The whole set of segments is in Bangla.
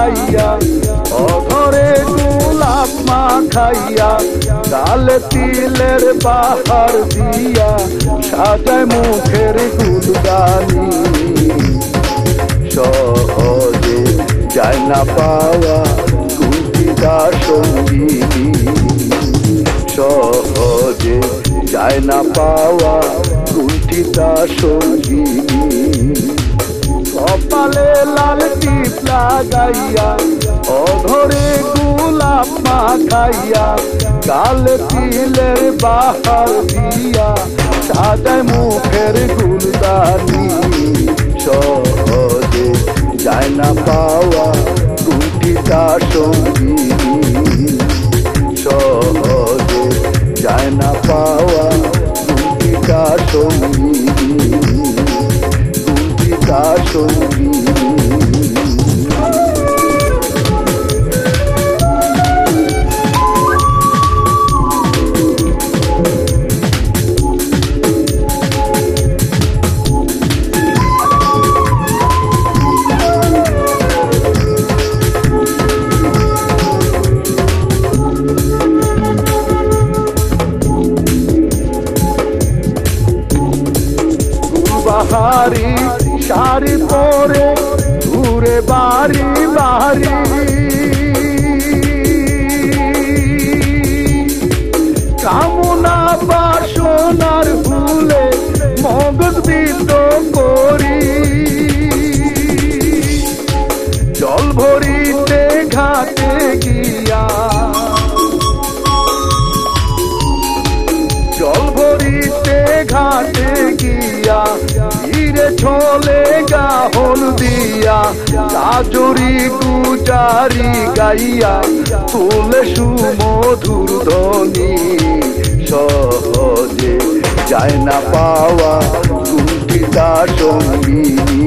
লাগাইয়া অঘরে গোলাপ মাখাইয়া গালে তিলের বাহার দিয়া সাজায় মুখের গুলদানি সহজে যায় না পাওয়া কুঞ্চিতা সঙ্গিনী সহজে যায় না পাওয়া কুঞ্চিতা সঙ্গিনী কপালে লাল টিপ লাগাইয়া অধরে গোলাপ মাখাইয়া গালে তিলের বাহার দিয়া সাজায় মুখের গুলদানি সহজে যায় না পাওয়া কুঞ্চিতা সঙ্গিনী সহজে যায় না পাওয়া কুঞ্চিতা সঙ্গিনী কুঞ্চিতা সঙ্গিনী বাহারি শাড়ি পরে ঘুরে বাড়ি বাড়ি কামনা বাসনার ভুলে মগজ বিদ্ধ করি জল ভরিতে ঘাটে গিয়া জল ভরিতে ঘাটে গিয়া ধীরে চলে গাহন দিয়া লাজুরি গুজারি গাইয়া তুলে সুমধুর ধ্বনি সহজে যায় না পাওয়া কুঞ্চিতা সঙ্গিনী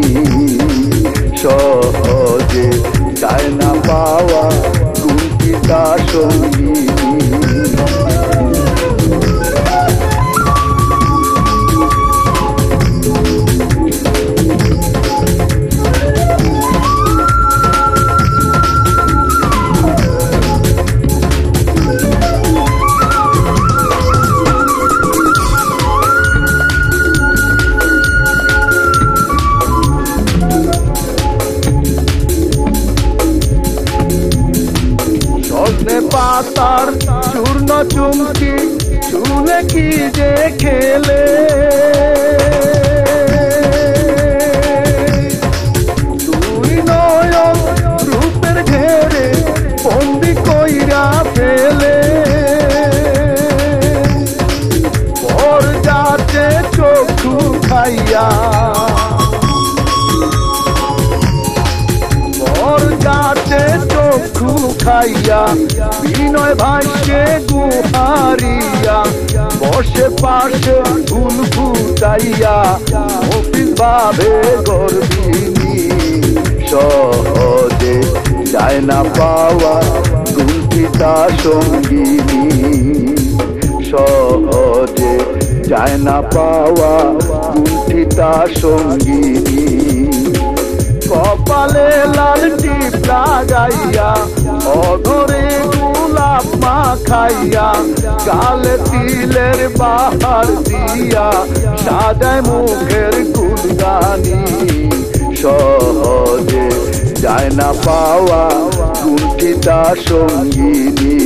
সহজে যায় না পাওয়া কুঞ্চিতা সঙ্গিনী পাতার চূর্ণ চুমকি চুলে কি যে খেলে তুই নয়ন রূপের ঘেরে বন্দি কইরা ফেলে পর যাতে চক্ষু খাইয়া পর যাতে চক্ষু খাইয়া বিনয় ভাইকে গুহারিয়া বসে পাশে ফুল ফুটাইয়া অফিস ভাবে গর্বিনী সহজে যায় না পাওয়া কুঞ্চিতা সঙ্গিনী সহজে যায় না পাওয়া কুঞ্চিতা সঙ্গিনী কপালে লাল টিপ লাগাইয়া অধরে গোলাপ মাখাইয়া গালে তিলের বাহার দিয়া সাজায় মুখের গুলদানি সহজে যায় না পাওয়া কুঞ্চিতা সঙ্গিনী